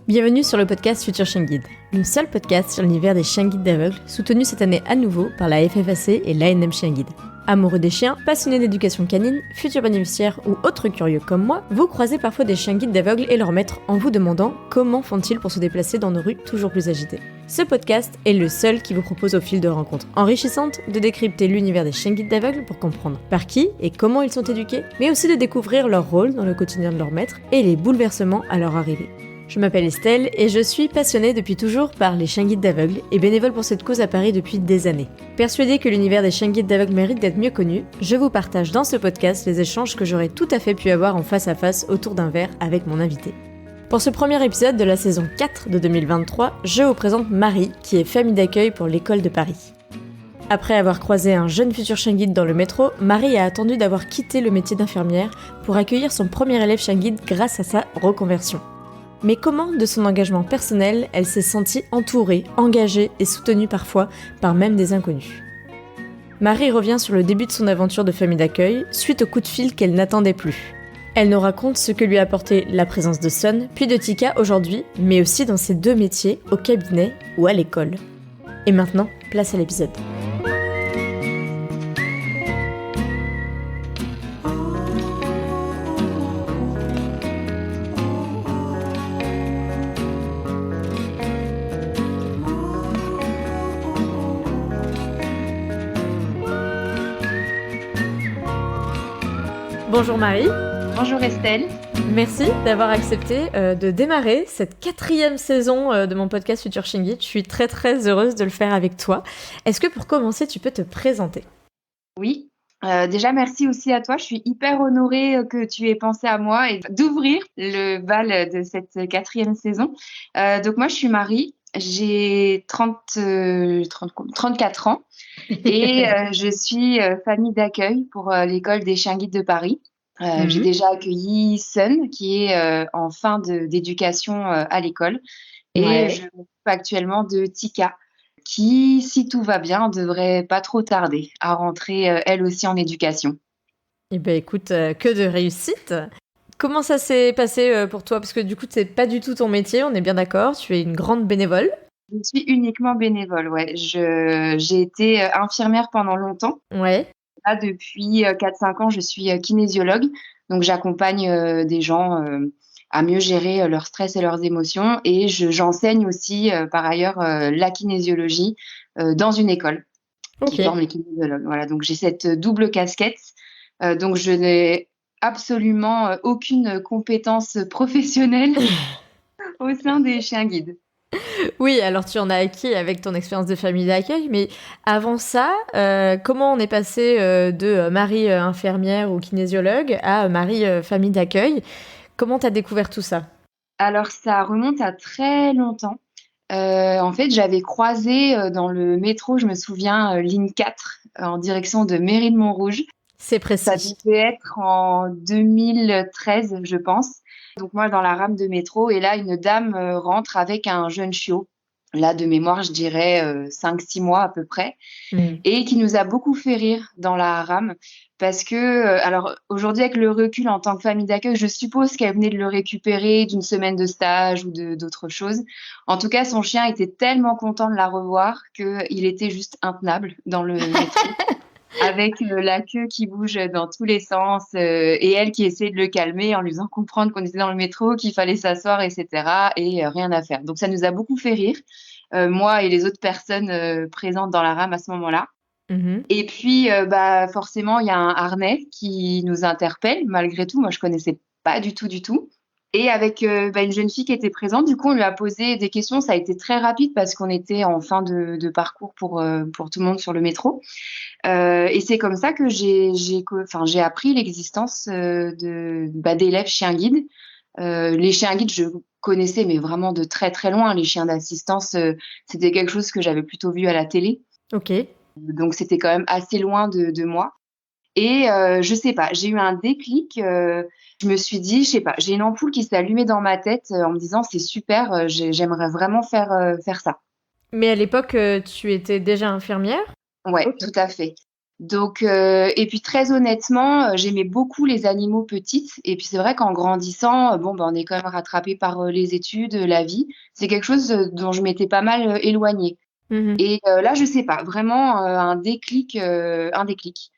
Bienvenue sur le podcast Futur Chien Guide, le seul podcast sur l'univers des chiens guides d'aveugles, soutenu cette année à nouveau par la FFAC et l'ANM Chien Guide. Amoureux des chiens, passionnés d'éducation canine, futurs bénéficiaires ou autres curieux comme moi, vous croisez parfois des chiens guides d'aveugles et leurs maîtres en vous demandant comment font-ils pour se déplacer dans nos rues toujours plus agitées. Ce podcast est le seul qui vous propose au fil de rencontres enrichissantes de décrypter l'univers des chiens guides d'aveugles pour comprendre par qui et comment ils sont éduqués, mais aussi de découvrir leur rôle dans le quotidien de leur maître et les bouleversements à leur arrivée. Je m'appelle Estelle et je suis passionnée depuis toujours par les chiens guides d'aveugles et bénévole pour cette cause à Paris depuis des années. Persuadée que l'univers des chiens guides d'aveugles mérite d'être mieux connu, je vous partage dans ce podcast les échanges que j'aurais tout à fait pu avoir en face à face autour d'un verre avec mon invité. Pour ce premier épisode de la saison 4 de 2023, je vous présente Marie, qui est famille d'accueil pour l'école de Paris. Après avoir croisé un jeune futur chien guide dans le métro, Marie a attendu d'avoir quitté le métier d'infirmière pour accueillir son premier élève chien guide grâce à sa reconversion. Mais comment, de son engagement personnel, elle s'est sentie entourée, engagée et soutenue parfois par même des inconnus. Marie revient sur le début de son aventure de famille d'accueil, suite au coup de fil qu'elle n'attendait plus. Elle nous raconte ce que lui a apporté la présence de Sun, puis de Tika aujourd'hui, mais aussi dans ses deux métiers, au cabinet ou à l'école. Et maintenant, place à l'épisode. Bonjour Marie. Bonjour Estelle. Merci d'avoir accepté de démarrer cette 4e saison de mon podcast Futur Chien Guide. Je suis très très heureuse de le faire avec toi. Est-ce que pour commencer, tu peux te présenter ? Oui, déjà merci aussi à toi. Je suis hyper honorée que tu aies pensé à moi et d'ouvrir le bal de cette 4e saison. Donc moi, je suis Marie. J'ai 34 ans et je suis famille d'accueil pour l'école des chiens guides de Paris. J'ai déjà accueilli Sun, qui est en fin d'éducation à l'école. Et je m'occupe actuellement de Tika, qui, si tout va bien, devrait pas trop tarder à rentrer elle aussi en éducation. Eh bien écoute, que de réussite. Comment ça s'est passé pour toi ? Parce que du coup, c'est pas du tout ton métier, on est bien d'accord. Tu es une grande bénévole. Je suis uniquement bénévole, ouais. J'ai été infirmière pendant longtemps. Ouais. Là, depuis 4-5 ans, je suis kinésiologue. Donc, j'accompagne des gens à mieux gérer leur stress et leurs émotions. Et j'enseigne aussi, par ailleurs, la kinésiologie dans une école qui forme les kinésiologues. Voilà, donc j'ai cette double casquette. Donc, je n'ai absolument aucune compétence professionnelle au sein des chiens guides. Oui, alors tu en as acquis avec ton expérience de famille d'accueil, mais avant ça, comment on est passé de Marie infirmière ou kinésiologue à Marie famille d'accueil ? Comment tu as découvert tout ça ? Alors, ça remonte à très longtemps. En fait, j'avais croisé dans le métro, je me souviens, ligne 4, en direction de Mairie de Montrouge. C'est précis. Ça devait être en 2013, je pense. Donc moi, dans la rame de métro, et là, une dame rentre avec un jeune chiot. Là, de mémoire, je dirais 5-6 mois à peu près, et qui nous a beaucoup fait rire dans la rame, parce que, alors aujourd'hui, avec le recul en tant que famille d'accueil, je suppose qu'elle venait de le récupérer d'une semaine de stage ou d'autres choses. En tout cas, son chien était tellement content de la revoir qu'il était juste intenable dans le métro. Avec la queue qui bouge dans tous les sens et elle qui essaie de le calmer en lui faisant comprendre qu'on était dans le métro, qu'il fallait s'asseoir, etc. Et rien à faire. Donc ça nous a beaucoup fait rire, moi et les autres personnes présentes dans la rame à ce moment-là. Et puis, forcément, il y a un harnais qui nous interpelle malgré tout. Moi, je connaissais pas du tout. Et avec une jeune fille qui était présente, du coup, on lui a posé des questions. Ça a été très rapide parce qu'on était en fin de parcours pour tout le monde sur le métro. Et c'est comme ça que j'ai appris l'existence d'élèves chiens guides. Les chiens guides, je connaissais, mais vraiment de très très loin. Les chiens d'assistance, c'était quelque chose que j'avais plutôt vu à la télé. Ok. Donc c'était quand même assez loin de moi. Et je sais pas, j'ai eu un déclic. Je me suis dit, je sais pas, j'ai une ampoule qui s'est allumée dans ma tête en me disant c'est super, j'aimerais vraiment faire ça. Mais à l'époque, tu étais déjà infirmière ? Ouais, tout à fait. Donc, et puis très honnêtement, j'aimais beaucoup les animaux petites. Et puis c'est vrai qu'en grandissant, bon, ben, on est quand même rattrapé par les études, la vie. C'est quelque chose dont je m'étais pas mal éloignée. Mhm. Et là, je sais pas, vraiment un déclic, un déclic.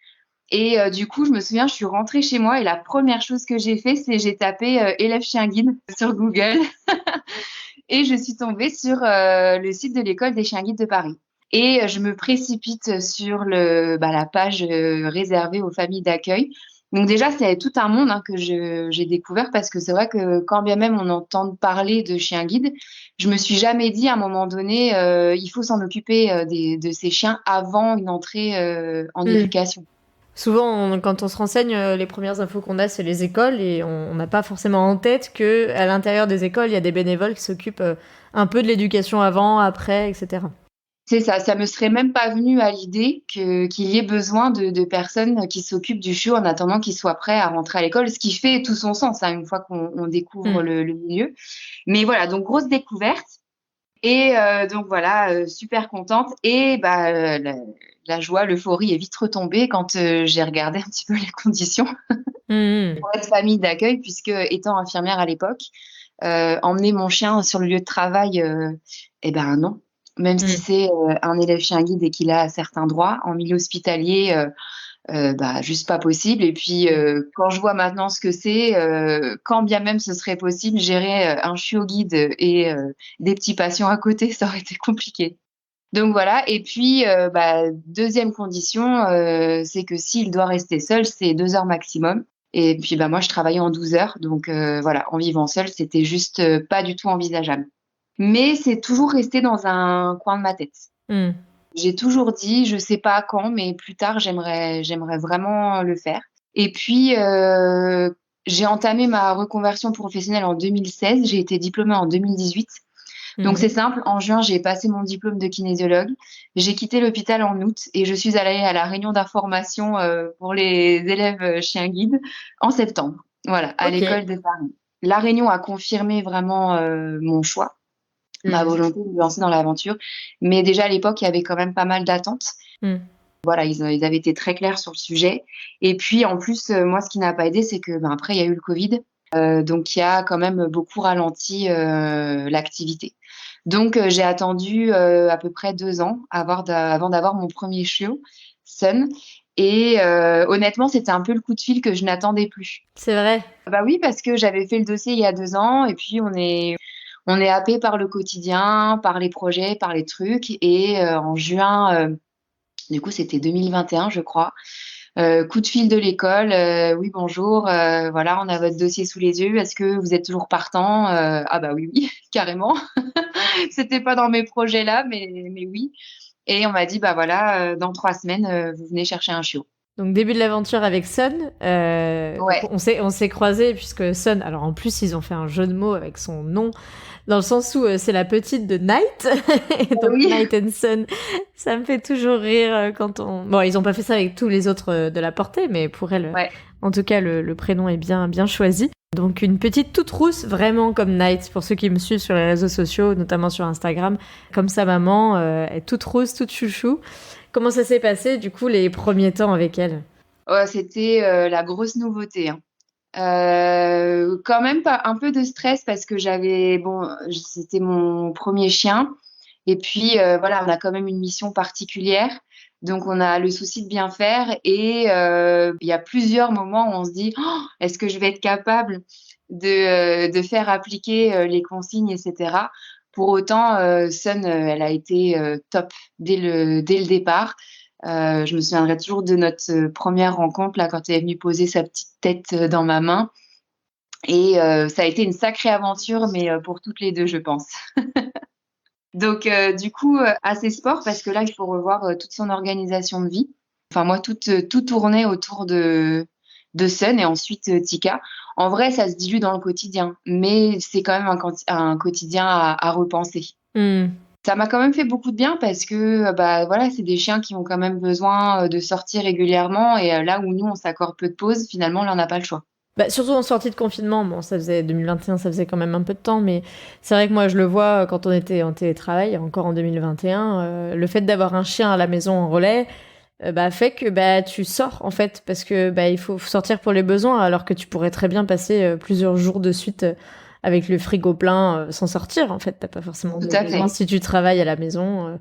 Et du coup, je me souviens, je suis rentrée chez moi et la première chose que j'ai fait, c'est j'ai tapé élève chien guide sur Google et je suis tombée sur le site de l'école des chiens guides de Paris. Et je me précipite sur la page réservée aux familles d'accueil. Donc déjà, c'est tout un monde que j'ai découvert parce que c'est vrai que quand bien même on entend parler de chiens guides, je me suis jamais dit à un moment donné, il faut s'en occuper de ces chiens avant une entrée en Mm. éducation. Souvent, quand on se renseigne, les premières infos qu'on a, c'est les écoles, et on n'a pas forcément en tête que à l'intérieur des écoles, il y a des bénévoles qui s'occupent un peu de l'éducation avant, après, etc. C'est ça, ça me serait même pas venu à l'idée qu'il y ait besoin de personnes qui s'occupent du chiot en attendant qu'il soit prêt à rentrer à l'école, ce qui fait tout son sens une fois qu'on découvre Mm. le milieu. Mais voilà, donc grosse découverte. Et donc voilà, super contente. Et la joie, l'euphorie est vite retombée quand j'ai regardé un petit peu les conditions Mm. pour être famille d'accueil, puisque étant infirmière à l'époque, emmener mon chien sur le lieu de travail, eh ben non. Même si Mm. c'est un élève chien guide et qu'il a certains droits, en milieu hospitalier, juste pas possible. Et puis, quand je vois maintenant ce que c'est, quand bien même ce serait possible, gérer un chiot guide et des petits patients à côté, ça aurait été compliqué. Donc voilà. Et puis, deuxième condition, c'est que s'il doit rester seul, c'est 2 heures maximum. Et puis, moi, je travaillais en 12 heures. Donc voilà, en vivant seul, c'était juste pas du tout envisageable. Mais c'est toujours resté dans un coin de ma tête. Mm. J'ai toujours dit, je sais pas quand, mais plus tard, j'aimerais vraiment le faire. Et puis, j'ai entamé ma reconversion professionnelle en 2016. J'ai été diplômée en 2018. Donc c'est Mhm. simple, en juin, j'ai passé mon diplôme de kinésiologue. J'ai quitté l'hôpital en août et je suis allée à la réunion d'information pour les élèves chiens guides en septembre. Voilà, à Ok. l'école de Paris. La réunion a confirmé vraiment mon choix, ma Mm. volonté de me lancer dans l'aventure. Mais déjà à l'époque, il y avait quand même pas mal d'attentes. Mm. Voilà, ils avaient été très clairs sur le sujet. Et puis en plus, moi, ce qui n'a pas aidé, c'est que après, il y a eu le Covid. Donc il y a quand même beaucoup ralenti l'activité. Donc j'ai attendu à peu près 2 ans avant d'avoir mon premier chiot, Sun. Et honnêtement, c'était un peu le coup de fil que je n'attendais plus. C'est vrai. Bah oui, parce que j'avais fait le dossier il y a 2 ans et puis on est happé par le quotidien, par les projets, par les trucs. Et en juin, du coup, c'était 2021, je crois. Coup de fil de l'école, oui bonjour, voilà, on a votre dossier sous les yeux. Est-ce que vous êtes toujours partant? Ah bah oui, oui, carrément. C'était pas dans mes projets là, mais oui. Et on m'a dit bah voilà, dans 3 semaines, vous venez chercher un chiot. Donc début de l'aventure avec Sun. Donc Ouais. on s'est croisés puisque Sun. Alors en plus ils ont fait un jeu de mots avec son nom dans le sens où c'est la petite de Night. Et donc Oui. Night and Sun. Ça me fait toujours rire quand on. Bon ils ont pas fait ça avec tous les autres de la portée, mais pour elle, Ouais. en tout cas le prénom est bien bien choisi. Donc une petite toute rousse, vraiment comme Night, pour ceux qui me suivent sur les réseaux sociaux, notamment sur Instagram. Comme sa maman, est toute rousse, toute chouchou. Comment ça s'est passé, du coup, les premiers temps avec elle? Ouais, c'était la grosse nouveauté, hein. Quand même pas un peu de stress parce que c'était mon premier chien. Et puis voilà, on a quand même une mission particulière. Donc on a le souci de bien faire et il y a plusieurs moments où on se dit: «Oh, est-ce que je vais être capable de faire appliquer les consignes et cetera?» Pour autant, Sun, elle a été top dès le départ. Je me souviendrai toujours de notre première rencontre là, quand elle est venue poser sa petite tête dans ma main. Et ça a été une sacrée aventure, mais pour toutes les 2, je pense. Donc du coup, assez sport parce que là, il faut revoir toute son organisation de vie. Enfin moi, tout tournait autour de Sun et ensuite Tika. En vrai, ça se dilue dans le quotidien, mais c'est quand même un quotidien à repenser. Hmm. Ça m'a quand même fait beaucoup de bien parce que, voilà, c'est des chiens qui ont quand même besoin de sortir régulièrement et là où nous, on s'accorde peu de pauses, finalement, là, on n'a pas le choix. Bah, surtout en sortie de confinement, bon, ça faisait 2021, ça faisait quand même un peu de temps, mais c'est vrai que moi je le vois quand on était en télétravail, encore en 2021, le fait d'avoir un chien à la maison en relais, fait que tu sors en fait parce que il faut sortir pour les besoins alors que tu pourrais très bien passer plusieurs jours de suite avec le frigo plein sans sortir. En fait, t'as pas forcément Tout de à besoin fait. si tu travailles à la maison.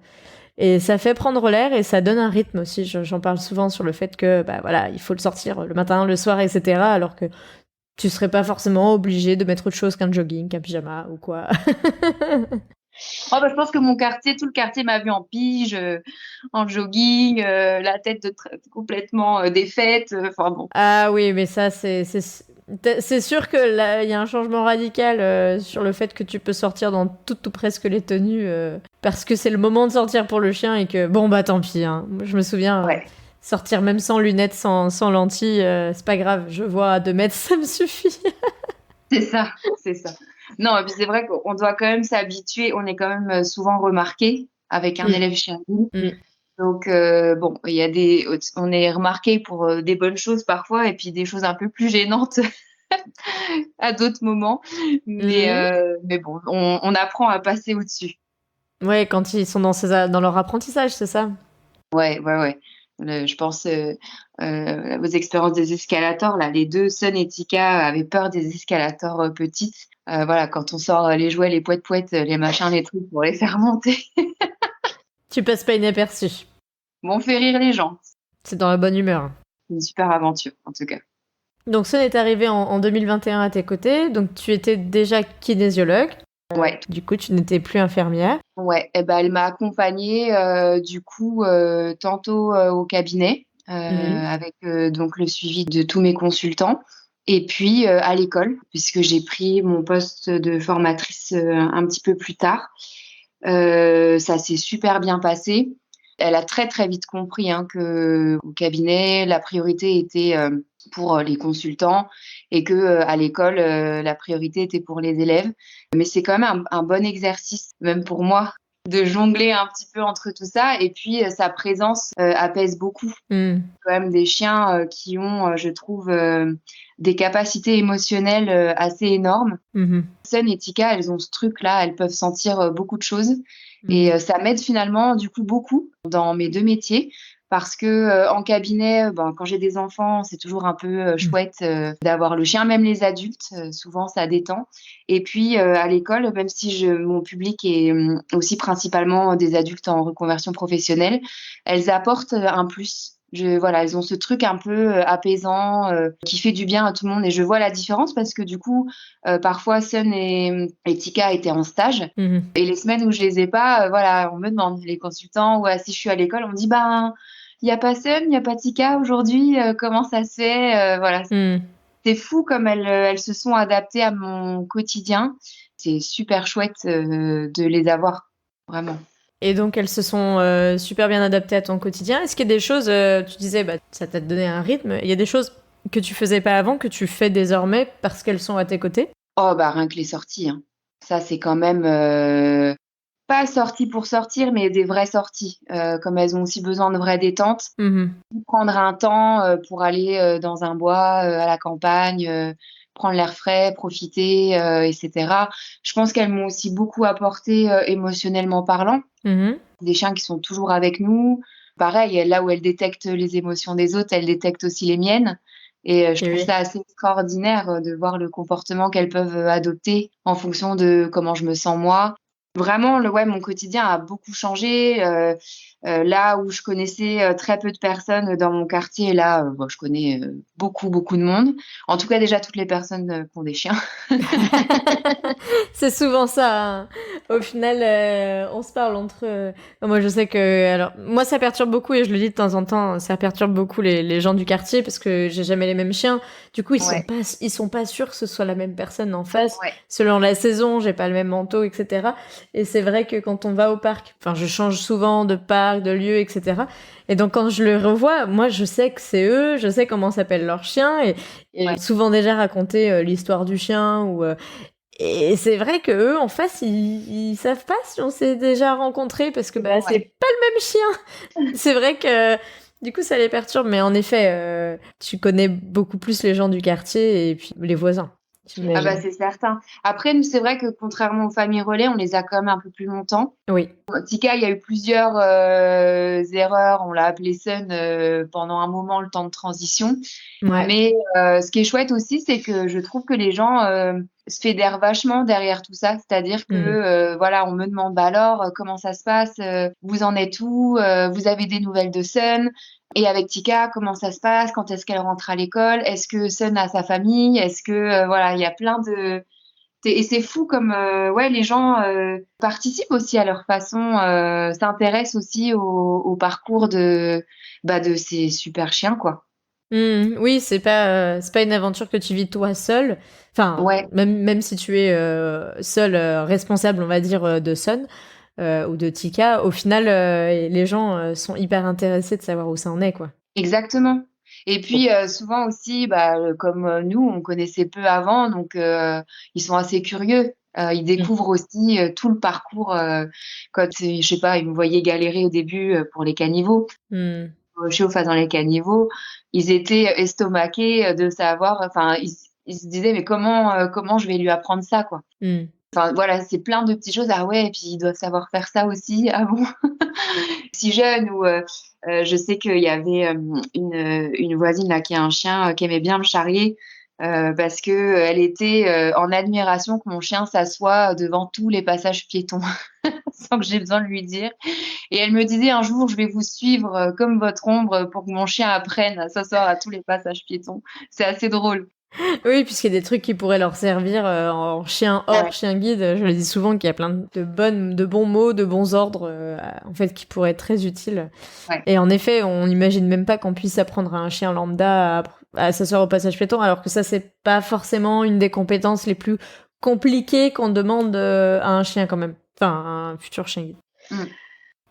Et ça fait prendre l'air et ça donne un rythme aussi. J'en parle souvent sur le fait que voilà, il faut le sortir le matin, le soir, etc. Alors que tu serais pas forcément obligé de mettre autre chose qu'un jogging, qu'un pyjama ou quoi. Je pense que tout le quartier m'a vu en pige, en jogging, la tête complètement défaite. Enfin bon. Ah oui, mais ça, c'est sûr que là, il y a un changement radical sur le fait que tu peux sortir dans toutes ou presque les tenues parce que c'est le moment de sortir pour le chien et que, bon, tant pis. Hein. Moi, je me souviens, Ouais, sortir même sans lunettes, sans lentilles, c'est pas grave. Je vois à 2 mètres, ça me suffit. c'est ça, c'est ça. Non, et puis c'est vrai qu'on doit quand même s'habituer. On est quand même souvent remarqué avec un élève chien guide. Mm. Donc bon, on est remarqué pour des bonnes choses parfois et puis des choses un peu plus gênantes à d'autres moments. Mhm. Mais bon, on apprend à passer au-dessus. Ouais, quand ils sont dans leur apprentissage, c'est ça. Ouais, ouais, ouais. Je pense aux expériences des escalators là. Les deux, Sun et Tika, avaient peur des escalators petites. Voilà, quand on sort les jouets, les pouet-pouet, les machins, les trucs pour les faire monter. Tu passes pas inaperçu. Bon, on fait rire les gens. C'est dans la bonne humeur. C'est une super aventure, en tout cas. Donc, Son est arrivé en 2021 à tes côtés. Donc, tu étais déjà kinésiologue. Ouais. Du coup, tu n'étais plus infirmière. Ouais, elle m'a accompagnée du coup tantôt au cabinet avec donc le suivi de tous mes consultants et puis à l'école puisque j'ai pris mon poste de formatrice un petit peu plus tard. Ça s'est super bien passé. Elle a très très vite compris que au cabinet la priorité était pour les consultants et que à l'école la priorité était pour les élèves. Mais c'est quand même un bon exercice, même pour moi, de jongler un petit peu entre tout ça. Et puis sa présence apaise beaucoup. Quand même des chiens qui ont, je trouve, des capacités émotionnelles assez énormes. Sun et Tika, elles ont ce truc-là, elles peuvent sentir beaucoup de choses. Et ça m'aide finalement, du coup, beaucoup dans mes deux métiers. Parce que en cabinet, quand j'ai des enfants, c'est toujours un peu chouette d'avoir le chien, même les adultes, souvent ça détend. Et puis à l'école, même si mon public est aussi principalement des adultes en reconversion professionnelle, elles apportent un plus. Voilà, elles ont ce truc un peu apaisant qui fait du bien à tout le monde. Et je vois la différence parce que du coup, parfois Sun et Tika étaient en stage. Et les semaines où je les ai pas, voilà, on me demande, les consultants, ou si je suis à l'école, on me dit, il y a pas Sun, il y a pas Tika aujourd'hui, comment ça se fait? Voilà. C'est fou comme elles se sont adaptées à mon quotidien. C'est super chouette de les avoir, vraiment. Et donc, elles se sont super bien adaptées à ton quotidien. Est-ce qu'il y a des choses, tu disais, ça t'a donné un rythme. Il y a des choses que tu faisais pas avant, que tu fais désormais parce qu'elles sont à tes côtés? Oh, rien que les sorties. Hein. Ça, c'est quand même pas sorties pour sortir, mais des vraies sorties. Comme elles ont aussi besoin de vraies détentes. Prendre un temps pour aller dans un bois, à la campagne, prendre l'air frais, profiter, etc. Je pense qu'elles m'ont aussi beaucoup apporté émotionnellement parlant. Des chiens qui sont toujours avec nous. Pareil, là où elles détectent les émotions des autres, elles détectent aussi les miennes. Et je trouve ça assez extraordinaire de voir le comportement qu'elles peuvent adopter en fonction de comment je me sens moi. Vraiment, mon quotidien a beaucoup changé. Là où je connaissais très peu de personnes dans mon quartier, là, je connais beaucoup, beaucoup de monde. En tout cas, déjà, toutes les personnes qui ont des chiens. C'est souvent ça. Hein. Au final, on se parle entre. Moi, je sais que. Alors, moi, ça perturbe beaucoup, et je le dis de temps en temps, ça perturbe beaucoup les gens du quartier parce que j'ai jamais les mêmes chiens. Du coup, ils sont pas sûrs que ce soit la même personne en face. Ouais. Selon la saison, j'ai pas le même manteau, etc. Et c'est vrai que quand on va au parc, je change souvent de parc, de lieu, etc. Et donc, quand je le revois, moi, je sais que c'est eux, je sais comment s'appelle leur chien, et souvent déjà raconté l'histoire du chien et c'est vrai que eux en face ils savent pas si on s'est déjà rencontrés parce que c'est pas le même chien. C'est vrai que du coup ça les perturbe, mais en effet tu connais beaucoup plus les gens du quartier et puis les voisins. Ah bah j'imagine. c'est certain. Après, nous, c'est vrai que contrairement aux familles relais, on les a quand même un peu plus longtemps. Oui. Tika, il y a eu plusieurs erreurs. On l'a appelé Sun pendant un moment, le temps de transition. Ouais. Mais ce qui est chouette aussi, c'est que je trouve que les gens se fédèrent vachement derrière tout ça. C'est-à-dire que Mm. voilà, on me demande bah alors comment ça se passe, vous en êtes où, vous avez des nouvelles de Sun. Et avec Tika, comment ça se passe, quand est-ce qu'elle rentre à l'école, est-ce que Sun a sa famille, est-ce que voilà, il y a plein de et c'est fou comme ouais les gens participent aussi à leur façon, s'intéressent aussi au parcours de ces super chiens quoi. Oui, c'est pas une aventure que tu vis toi seul. Enfin, Ouais, même si tu es seul responsable, on va dire, de Sun ou de Tika, au final, les gens sont hyper intéressés de savoir où ça en est, quoi. exactement. Et puis souvent aussi, bah, comme nous, on connaissait peu avant, donc ils sont assez curieux. Ils Mm. découvrent aussi tout le parcours. Quand, je sais pas, ils me voyaient galérer au début pour les caniveaux, Mm. chauffe dans les caniveaux, ils étaient estomaqués de savoir. Enfin, ils se disaient mais comment je vais lui apprendre ça quoi. Mm. Enfin voilà, c'est plein de petites choses. Ah ouais, et puis ils doivent savoir faire ça aussi. Ah bon? Si jeune ou je sais qu'il y avait une voisine là qui a un chien qui aimait bien me charrier parce que elle était en admiration que mon chien s'assoie devant tous les passages piétons sans que j'ai besoin de lui dire. Et elle me disait un jour je vais vous suivre comme votre ombre pour que mon chien apprenne à s'asseoir à tous les passages piétons. C'est assez drôle. Oui, puisqu'il y a des trucs qui pourraient leur servir en chien hors, Ouais, chien guide. Je le dis souvent qu'il y a plein de bons mots, de bons ordres, en fait, qui pourraient être très utiles. ouais. Et en effet, on n'imagine même pas qu'on puisse apprendre à un chien lambda à s'asseoir au passage piéton, alors que ça, c'est pas forcément une des compétences les plus compliquées qu'on demande à un chien quand même. Enfin, à un futur chien guide. Mm.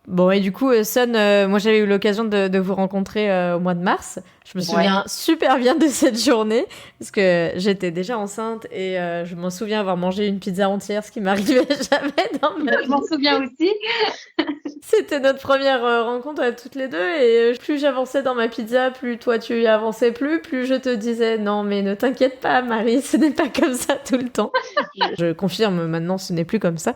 Bon, et du coup, Son, moi j'avais eu l'occasion de vous rencontrer au mois de mars. Je me Ouais. souviens super bien de cette journée, parce que j'étais déjà enceinte et je m'en souviens avoir mangé une pizza entière, ce qui m'arrivait jamais dans ma Je m'en vie. souviens aussi. C'était notre première rencontre à toutes les deux et plus j'avançais dans ma pizza, plus toi tu y avançais plus je te disais non mais ne t'inquiète pas Marie, ce n'est pas comme ça tout le temps. Je confirme maintenant, ce n'est plus comme ça.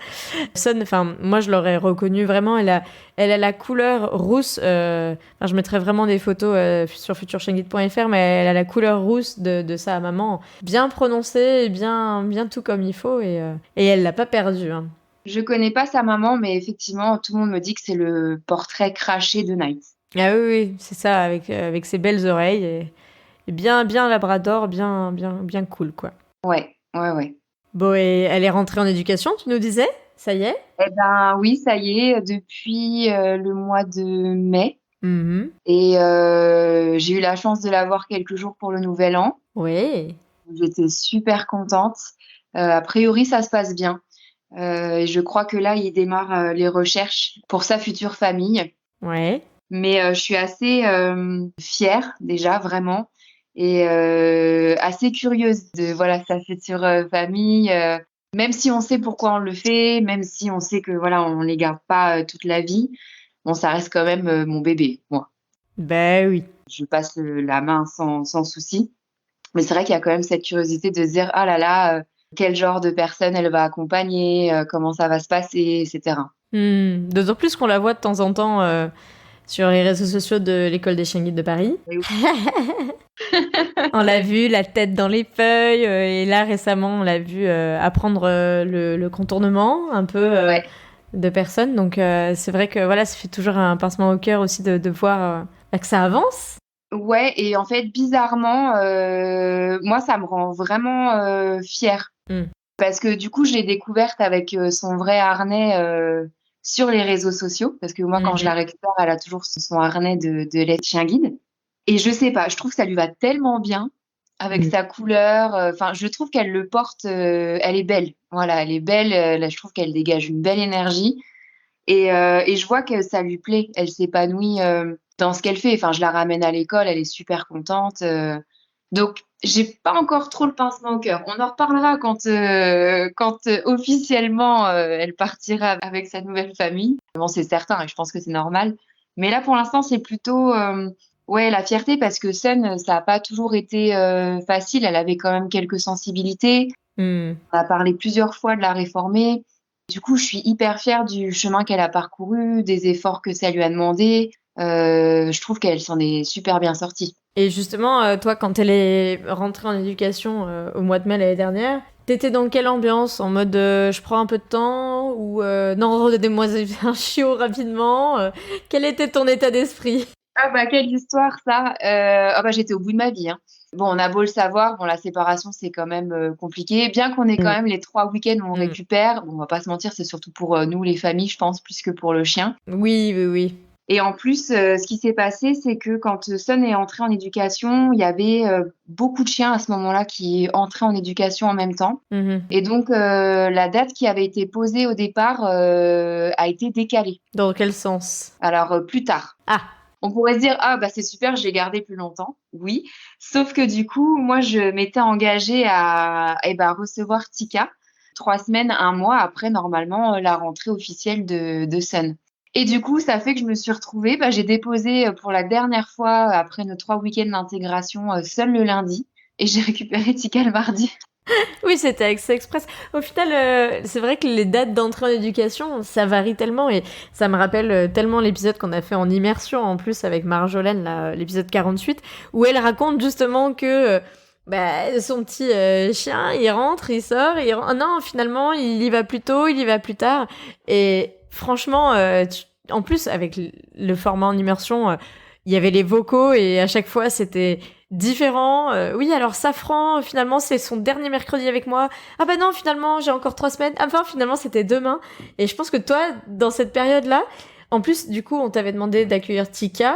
Son, enfin moi je l'aurais reconnue vraiment, elle a la couleur rousse, enfin, je mettrai vraiment des photos sur futurchenguide.fr, mais elle a la couleur rousse de sa maman, bien prononcée et bien tout comme il faut et elle l'a pas perdue. Hein. Je connais pas sa maman, mais effectivement, tout le monde me dit que c'est le portrait craché de Night. Ah oui, oui, c'est ça, avec ses belles oreilles et bien labrador, bien cool, quoi. Ouais, ouais, ouais. Bon, et elle est rentrée en éducation, tu nous disais? Ça y est? Eh ben oui, ça y est, depuis le mois de mai. Mhm. Et j'ai eu la chance de la voir quelques jours pour le Nouvel An. Ouais, J'étais super contente. A priori, ça se passe bien. Et je crois que là, il démarre les recherches pour sa future famille. ouais. Mais je suis assez fière déjà, vraiment, et assez curieuse de voilà sa future famille. Même si on sait pourquoi on le fait, même si on sait que voilà on les garde pas toute la vie, bon ça reste quand même mon bébé, moi. Ben oui. Je passe la main sans souci. Mais c'est vrai qu'il y a quand même cette curiosité de se dire ah là là, quel genre de personne elle va accompagner, comment ça va se passer, etc. D'autant plus qu'on la voit de temps en temps sur les réseaux sociaux de l'école des chiens guides de Paris. Et oui. On l'a vu, la tête dans les feuilles, et là récemment on l'a vu apprendre le contournement un peu Ouais. de personnes. Donc c'est vrai que voilà, ça fait toujours un pincement au cœur aussi de voir que ça avance. Ouais, et en fait, bizarrement, moi, ça me rend vraiment fière. Mm. Parce que du coup, je l'ai découverte avec son vrai harnais sur les réseaux sociaux. Parce que moi, quand je la Mhm. récupère, elle a toujours son harnais de lait de chien guide. Et je sais pas, je trouve que ça lui va tellement bien avec Mm. sa couleur. Enfin, je trouve qu'elle le porte, elle est belle. Voilà, elle est belle. Là, je trouve qu'elle dégage une belle énergie. Et je vois que ça lui plaît. Elle s'épanouit dans ce qu'elle fait. Enfin, je la ramène à l'école, elle est super contente. Donc, j'ai pas encore trop le pincement au cœur. On en reparlera quand officiellement elle partira avec sa nouvelle famille. Bon, c'est certain et je pense que c'est normal. Mais là, pour l'instant, c'est plutôt Ouais, la fierté parce que Sun, ça a pas toujours été, facile. Elle avait quand même quelques sensibilités. Mmh. On a parlé plusieurs fois de la réformer. Du coup, je suis hyper fière du chemin qu'elle a parcouru, des efforts que ça lui a demandé. Je trouve qu'elle s'en est super bien sortie. Et justement, toi, quand elle est rentrée en éducation au mois de mai l'année dernière, t'étais dans quelle ambiance? En mode je prends un peu de temps ou non, redonnez-moi un chiot rapidement quel était ton état d'esprit? Ah bah, quelle histoire ça! Ah bah, j'étais au bout de ma vie, hein. Bon, on a beau le savoir, bon, la séparation, c'est quand même, compliqué. Bien qu'on ait quand Mm. même les 3 week-ends où on Mm. récupère, bon, on va pas se mentir, c'est surtout pour, nous les familles, je pense, plus que pour le chien. Oui, oui, oui. Et en plus, ce qui s'est passé, c'est que quand, Sun est entré en éducation, il y avait, beaucoup de chiens à ce moment-là qui entraient en éducation en même temps. Mhm. Et donc, la date qui avait été posée au départ, a été décalée. Dans quel sens? Alors, plus tard. Ah, On pourrait se dire: «Ah bah, c'est super, je l'ai gardé plus longtemps». Oui, sauf que du coup, moi, je m'étais engagée à recevoir Tika 3 semaines, 1 mois après normalement, la rentrée officielle de Sun. Et du coup, ça fait que je me suis retrouvée, j'ai déposé, pour la dernière fois après nos 3 week-ends d'intégration, Sun le lundi et j'ai récupéré Tika le mardi. oui, c'était Accès Express. Au final, c'est vrai que les dates d'entrée en éducation, ça varie tellement et ça me rappelle tellement l'épisode qu'on a fait en immersion en plus avec Marjolaine, là, l'épisode 48, où elle raconte justement que son petit chien, il rentre, il sort, oh non, finalement, il y va plus tôt, il y va plus tard. Et franchement, en plus, avec le format en immersion, il y avait les vocaux et à chaque fois, c'était différent. Oui, alors Safran, finalement, c'est son dernier mercredi avec moi. Ah bah non, finalement, j'ai encore 3 semaines. Enfin, finalement, c'était demain. Et je pense que toi, dans cette période-là, en plus, du coup, on t'avait demandé d'accueillir Tika.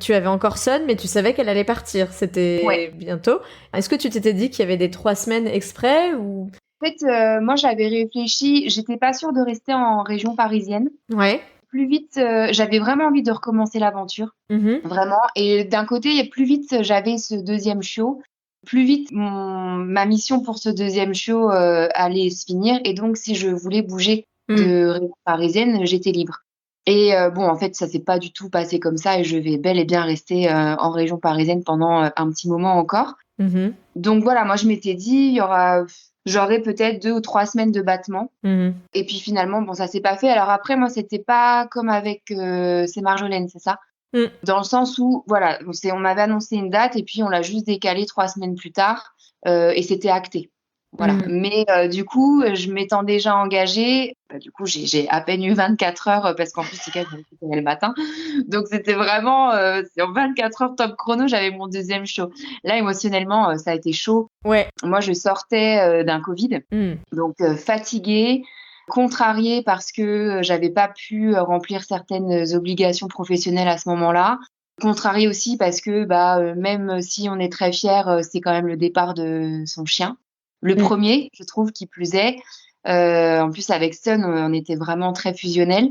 Tu avais encore Sun, mais tu savais qu'elle allait partir. Ouais. C'était bientôt. Est-ce que tu t'étais dit qu'il y avait des 3 semaines exprès ou... En fait, moi, j'avais réfléchi, j'étais pas sûre de rester en région parisienne. Ouais. Plus vite, j'avais vraiment envie de recommencer l'aventure, Mhm. vraiment. Et d'un côté, plus vite j'avais ce deuxième chiot, plus vite ma mission pour ce deuxième chiot allait se finir. Et donc, si je voulais bouger Mm. de région parisienne, j'étais libre. Et bon, en fait, ça s'est pas du tout passé comme ça et je vais bel et bien rester en région parisienne pendant un petit moment encore. Mhm. Donc voilà, moi je m'étais dit, j'aurais peut-être 2 ou 3 semaines de battement. Mhm. Et puis finalement, bon, ça s'est pas fait. Alors après, moi, c'était pas comme avec c'est Marjolaine, c'est ça? Mm. Dans le sens où, voilà, on m'avait annoncé une date et puis on l'a juste décalé 3 semaines plus tard et c'était acté. Voilà. Mm. Mais du coup, je m'étant déjà engagée. Du coup, j'ai à peine eu 24 heures parce qu'en plus, Tika, je l'ai récupéré le matin. Donc c'était vraiment en 24 heures top chrono, j'avais mon deuxième show. Là, émotionnellement, ça a été chaud. Ouais. Moi, je sortais d'un Covid, Mm. donc fatiguée, contrariée parce que j'avais pas pu remplir certaines obligations professionnelles à ce moment-là. Contrariée aussi parce que même si on est très fiers, c'est quand même le départ de son chien. Le Mm. premier, je trouve, qui plus est. En plus, avec Sun, on était vraiment très fusionnels.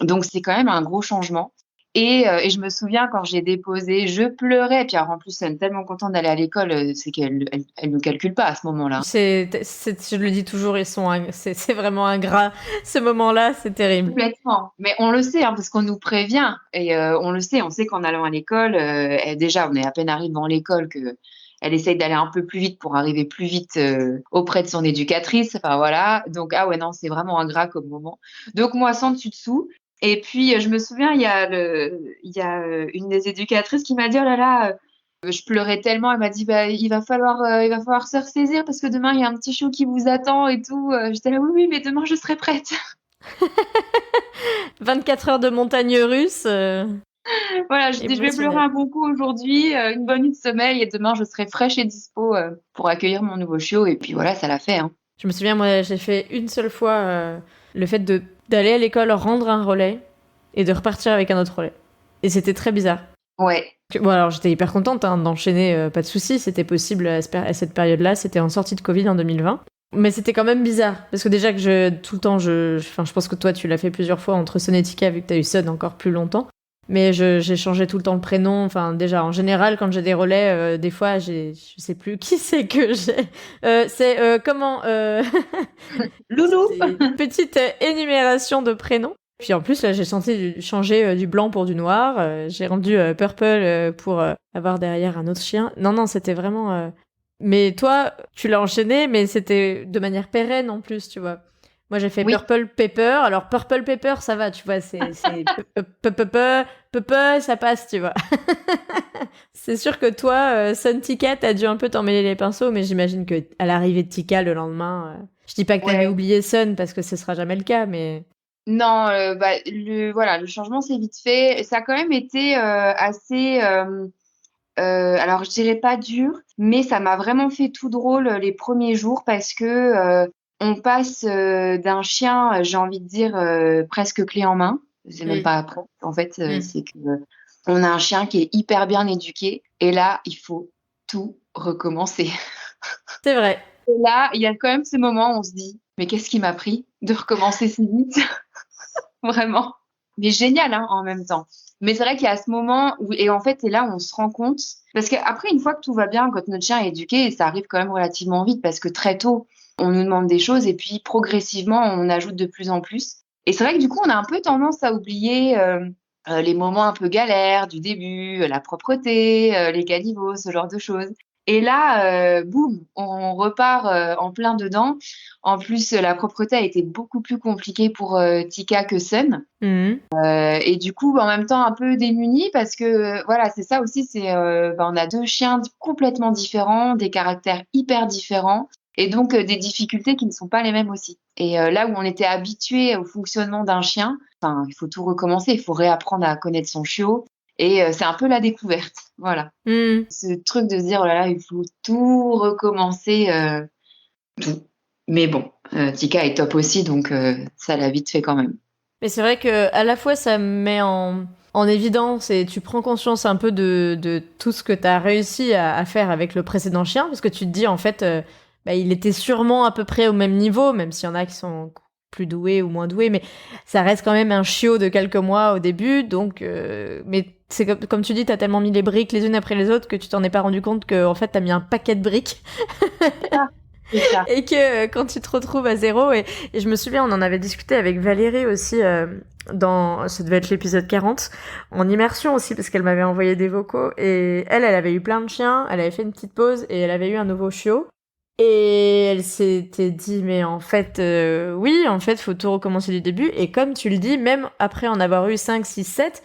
Donc, c'est quand même un gros changement. Et je me souviens quand j'ai déposé, je pleurais. Puis alors, en plus, Sun, tellement contente d'aller à l'école, c'est qu'elle nous calcule pas à ce moment-là. Je le dis toujours, c'est vraiment ingrat. Ce moment-là, c'est terrible. Complètement. Mais on le sait, hein, parce qu'on nous prévient. Et on le sait, on sait qu'en allant à l'école, déjà, on est à peine arrivé devant l'école que elle essaye d'aller un peu plus vite pour arriver plus vite auprès de son éducatrice. Enfin voilà. Donc ah ouais non, c'est vraiment ingrat comme moment. Donc moi sans dessus dessous. Et puis je me souviens, une des éducatrices qui m'a dit oh là là, je pleurais tellement. Elle m'a dit il va falloir se ressaisir parce que demain il y a un petit show qui vous attend et tout. J'étais là oui oui mais demain je serai prête. 24 heures de montagne russe. Voilà, je dis je vais pleurer Émotionnel. un bon coup aujourd'hui, une bonne nuit de sommeil et demain je serai fraîche et dispo pour accueillir mon nouveau chiot. Et puis voilà, ça l'a fait. Hein. Je me souviens, moi, j'ai fait une seule fois le fait d'aller à l'école, rendre un relais et de repartir avec un autre relais. Et c'était très bizarre. Ouais. Bon, alors j'étais hyper contente d'enchaîner, pas de soucis, c'était possible à cette période-là, c'était en sortie de Covid en 2020. Mais c'était quand même bizarre, parce que déjà que tout le temps, je pense que toi tu l'as fait plusieurs fois entre Sun et Tika, vu que t'as eu Sun encore plus longtemps. Mais j'ai changé tout le temps le prénom. Enfin, déjà, en général, quand j'ai des relais, des fois, je sais plus qui c'est que j'ai. C'est comment Loulou. c'est une petite énumération de prénoms. Puis en plus, là, j'ai senti changer du blanc pour du noir. J'ai rendu purple pour avoir derrière un autre chien. Non, c'était vraiment... Mais toi, tu l'as enchaîné, mais c'était de manière pérenne en plus, tu vois. Moi, j'ai fait Oui, Purple Pepper. Alors, Purple Pepper, ça va, tu vois, c'est Pepper, ça passe, tu vois. C'est sûr que toi, Sun Tika, t'as dû un peu t'emmêler les pinceaux, mais j'imagine que à l'arrivée de Tika le lendemain, je dis pas que t'avais ouais. oublié Sun parce que ce sera jamais le cas, mais Non, voilà, le changement s'est vite fait. Ça a quand même été assez, alors je dirais pas dur, mais ça m'a vraiment fait tout drôle les premiers jours parce que on passe d'un chien, j'ai envie de dire presque clé en main. C'est même Mm. pas après. En fait, Mm. c'est que on a un chien qui est hyper bien éduqué et là, il faut tout recommencer. C'est vrai. Et là, il y a quand même ce moment où on se dit, mais qu'est-ce qui m'a pris de recommencer si vite? Vraiment. Mais génial, hein, en même temps. Mais c'est vrai qu'il y a ce moment où, et en fait, c'est là où on se rend compte. Parce qu'après, une fois que tout va bien, quand notre chien est éduqué, ça arrive quand même relativement vite parce que très tôt, on nous demande des choses et puis progressivement, on ajoute de plus en plus. Et c'est vrai que du coup, on a un peu tendance à oublier les moments un peu galères du début, la propreté, les caniveaux, ce genre de choses. Et là, boum, on repart en plein dedans. En plus, la propreté a été beaucoup plus compliquée pour Tika que Sun. Mm. Et du coup, en même temps, un peu démunis parce que, voilà, c'est ça aussi, on a deux chiens complètement différents, des caractères hyper différents et donc des difficultés qui ne sont pas les mêmes aussi. Et là où on était habitué au fonctionnement d'un chien, enfin, il faut tout recommencer, il faut réapprendre à connaître son chiot et c'est un peu la découverte, voilà. Mm. Ce truc de se dire, oh là là, il faut tout recommencer, tout. Mais bon, Tika est top aussi, donc ça l'a vite fait quand même. Mais c'est vrai que à la fois ça me met en évidence et tu prends conscience un peu de tout ce que tu as réussi à faire avec le précédent chien, parce que tu te dis en fait, bah, il était sûrement à peu près au même niveau, même s'il y en a qui sont plus doués ou moins doués, mais ça reste quand même un chiot de quelques mois au début, donc mais c'est comme tu dis, t'as tellement mis les briques les unes après les autres que tu t'en es pas rendu compte que en fait t'as mis un paquet de briques Ah, c'est ça. et que quand tu te retrouves à zéro, et je me souviens, on en avait discuté avec Valérie aussi, ça devait être l'épisode 40, en immersion aussi, parce qu'elle m'avait envoyé des vocaux, et elle avait eu plein de chiens, elle avait fait une petite pause, et elle avait eu un nouveau chiot, et elle s'était dit, mais en fait, oui, en fait, faut tout recommencer du début, et comme tu le dis, même après en avoir eu 5, 6, 7,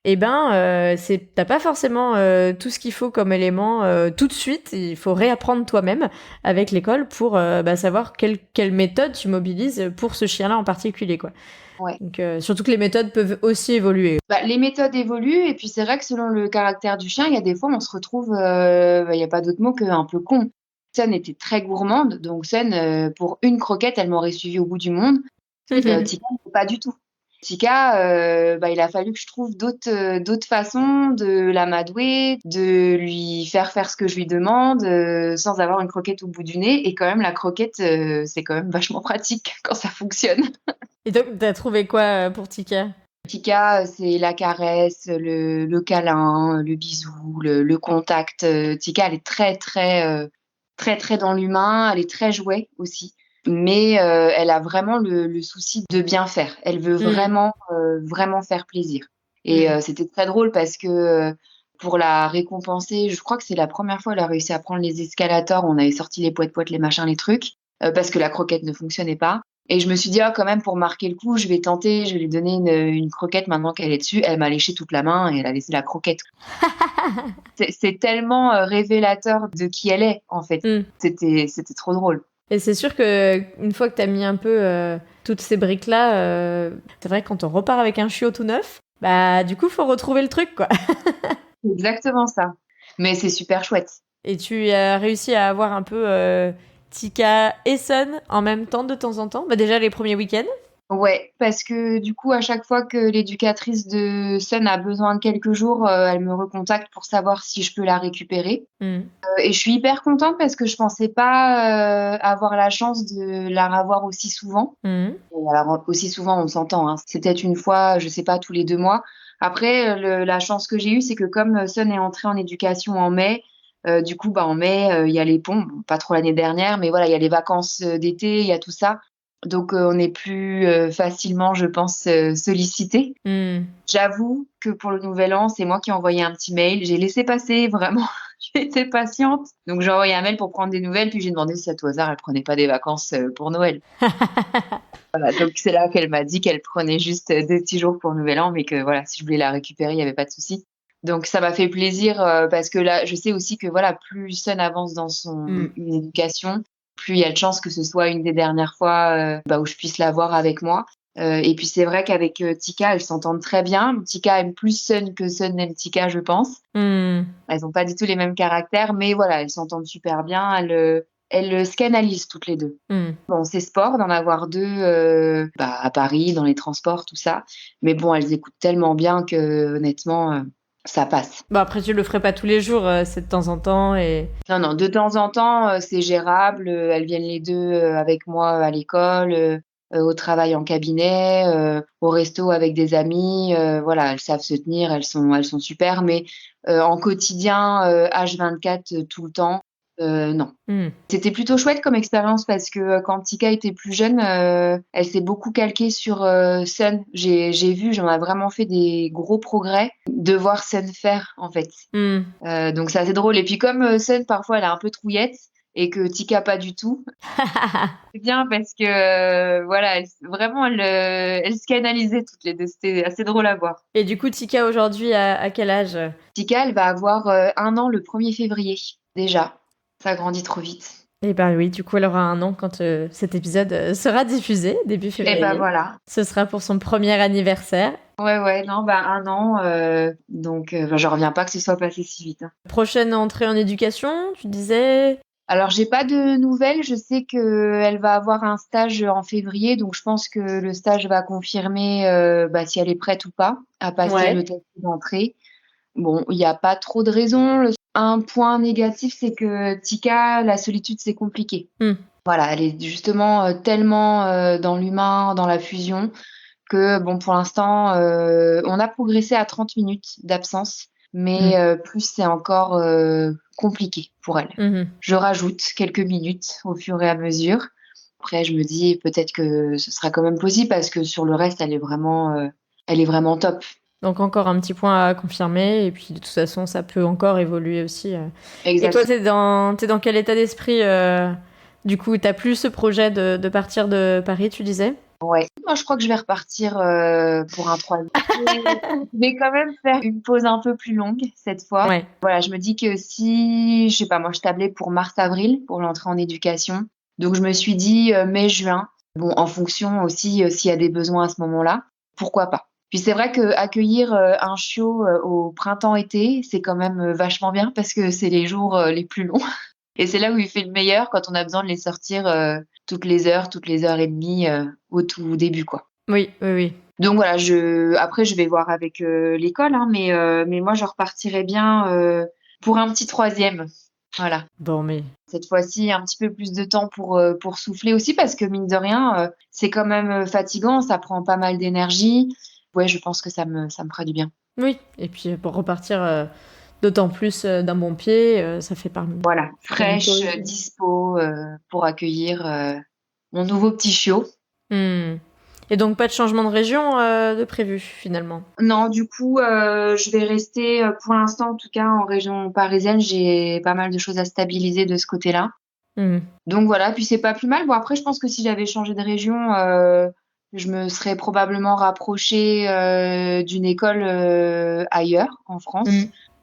eh ben, t'as pas forcément tout ce qu'il faut comme élément tout de suite. Il faut réapprendre toi-même avec l'école pour savoir quelle méthode tu mobilises pour ce chien-là en particulier, quoi. Ouais. Donc, surtout que les méthodes peuvent aussi évoluer. Bah, les méthodes évoluent et puis c'est vrai que selon le caractère du chien, il y a des fois on se retrouve, il y a pas d'autre mot qu'un peu con. Sun était très gourmande, donc Sun, pour une croquette, elle m'aurait suivi au bout du monde. Tika, pas du tout. Tika, il a fallu que je trouve d'autres façons de l'amadouer, de lui faire faire ce que je lui demande, sans avoir une croquette au bout du nez. Et quand même, la croquette, c'est quand même vachement pratique quand ça fonctionne. Et donc, t'as trouvé quoi pour Tika? Tika, c'est la caresse, le câlin, le bisou, le contact. Tika, elle est très dans l'humain. Elle est très jouet aussi. Mais elle a vraiment le souci de bien faire. Elle veut Mm. vraiment faire plaisir. Et Mm. c'était très drôle parce que pour la récompenser, je crois que c'est la première fois qu'elle a réussi à prendre les escalators. On avait sorti les poètes-poètes, les machins, les trucs, parce que la croquette ne fonctionnait pas. Et je me suis dit, ah, quand même, pour marquer le coup, je vais tenter, je vais lui donner une croquette maintenant qu'elle est dessus. Elle m'a léché toute la main et elle a laissé la croquette. C'est tellement révélateur de qui elle est, en fait. Mm. C'était trop drôle. Et c'est sûr que une fois que t'as mis un peu toutes ces briques-là, c'est vrai que quand on repart avec un chiot tout neuf, bah du coup, faut retrouver le truc, quoi. C'est exactement ça. Mais c'est super chouette. Et tu as réussi à avoir un peu Tika et Sun en même temps de temps en temps. Bah déjà les premiers week-ends. Ouais, parce que du coup, à chaque fois que l'éducatrice de Sun a besoin de quelques jours, elle me recontacte pour savoir si je peux la récupérer. Mm. Et je suis hyper contente parce que je pensais pas avoir la chance de la revoir aussi souvent. Mm. Et alors, aussi souvent, on s'entend, hein. C'est peut-être une fois, je sais pas, tous les 2 mois. Après, la chance que j'ai eue, c'est que comme Sun est entré en éducation en mai, du coup, en mai, il y a les ponts, bon, pas trop l'année dernière, mais voilà, il y a les vacances d'été, il y a tout ça. Donc, on est plus facilement, je pense, sollicité. J'avoue que pour le Nouvel An, c'est moi qui ai envoyé un petit mail. J'ai laissé passer, vraiment. J'ai été patiente. Donc, j'ai envoyé un mail pour prendre des nouvelles, puis j'ai demandé si à tout hasard, elle prenait pas des vacances pour Noël. Voilà, donc c'est là qu'elle m'a dit qu'elle prenait juste 2 petits jours pour le Nouvel An, mais que voilà, si je voulais la récupérer, il y avait pas de souci. Donc ça m'a fait plaisir, parce que là, je sais aussi que voilà, plus Sun avance dans une éducation, plus il y a de chances que ce soit une des dernières fois, où je puisse la voir avec moi. Et puis c'est vrai qu'avec Tika, elles s'entendent très bien. Tika aime plus Sun que Sun aime Tika, je pense. Elles ont pas du tout les mêmes caractères, mais voilà, elles s'entendent super bien. Elles se canalisent toutes les deux. Bon, c'est sport d'en avoir 2 à Paris, dans les transports, tout ça. Mais bon, elles écoutent tellement bien que honnêtement, ça passe. Bon, après, tu le ferais pas tous les jours, c'est de temps en temps et... Non, de temps en temps, c'est gérable. Elles viennent les 2 avec moi à l'école, au travail en cabinet, au resto avec des amis. Voilà, elles savent se tenir, elles sont super. Mais en quotidien, H24, tout le temps, non. C'était plutôt chouette comme expérience parce que quand Tika était plus jeune, elle s'est beaucoup calquée sur Sun. J'ai vu, j'en ai vraiment fait des gros progrès de voir Sun faire en fait. Donc c'est assez drôle. Et puis comme Sun parfois elle est un peu trouillette et que Tika pas du tout, c'est bien parce que voilà, elles se canalisaient toutes les deux. C'était assez drôle à voir. Et du coup, Tika aujourd'hui, à quel âge? Tika, elle va avoir 1 an le 1er février déjà. Ça grandit trop vite. Eh ben oui, du coup, elle aura 1 an quand cet épisode sera diffusé, début février. Et ben voilà. Ce sera pour son premier anniversaire. Ouais, non, 1 an, donc je reviens pas que ce soit passé si vite. Prochaine entrée en éducation, tu disais? Alors, j'ai pas de nouvelles. Je sais qu'elle va avoir un stage en février, donc je pense que le stage va confirmer si elle est prête ou pas à passer le test d'entrée. Bon, il n'y a pas trop de raisons. Un point négatif, c'est que Tika, la solitude, c'est compliqué. Voilà, elle est justement tellement dans l'humain, dans la fusion, que bon, pour l'instant, on a progressé à 30 minutes d'absence, mais plus c'est encore compliqué pour elle. Je rajoute quelques minutes au fur et à mesure. Après, je me dis peut-être que ce sera quand même possible parce que sur le reste, elle est vraiment top. Donc encore un petit point à confirmer, et puis de toute façon, ça peut encore évoluer aussi. Exactement. Et toi, t'es dans quel état d'esprit du coup, t'as plus ce projet de partir de Paris, tu disais? Ouais. Moi, je crois que je vais repartir pour un 3e. Je vais quand même faire une pause un peu plus longue cette fois. Ouais. Voilà, je me dis que si, je sais pas, moi, je tablais pour mars-avril pour l'entrée en éducation. Donc, je me suis dit mai-juin. Bon, en fonction aussi s'il y a des besoins à ce moment-là, pourquoi pas. Puis c'est vrai que accueillir un chiot au printemps-été, c'est quand même vachement bien parce que c'est les jours les plus longs. Et c'est là où il fait le meilleur quand on a besoin de les sortir toutes les heures et demie au tout début, quoi. Oui. Donc voilà, après je vais voir avec l'école, hein, mais moi je repartirais bien pour un petit 3e. Voilà. Bon, mais cette fois-ci un petit peu plus de temps pour souffler aussi parce que mine de rien, c'est quand même fatigant, ça prend pas mal d'énergie. Ouais, je pense que ça me fera du bien. Oui, et puis pour repartir d'autant plus d'un bon pied, ça fait parmi. Voilà, fraîche, dispo pour accueillir mon nouveau petit chiot. Et donc pas de changement de région de prévu finalement? Non, du coup, je vais rester pour l'instant en tout cas en région parisienne. J'ai pas mal de choses à stabiliser de ce côté-là. Donc voilà, puis c'est pas plus mal. Bon après, je pense que si j'avais changé de région, je me serais probablement rapprochée d'une école ailleurs en France.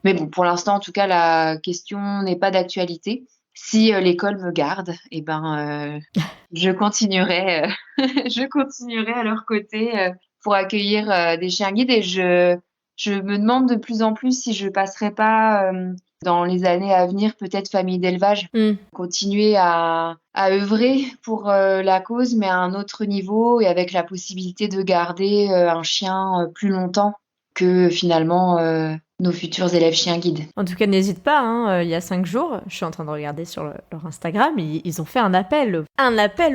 Mais bon, pour l'instant, en tout cas, la question n'est pas d'actualité. Si l'école me garde, eh ben, je continuerai à leur côté pour accueillir des chiens guides. Et je me demande de plus en plus si je passerai pas dans les années à venir peut-être famille d'élevage, continuer à œuvrer pour la cause, mais à un autre niveau et avec la possibilité de garder un chien plus longtemps que finalement nos futurs élèves chiens guides. En tout cas, n'hésite pas, hein, il y a 5 jours, je suis en train de regarder sur leur Instagram, ils ont fait un appel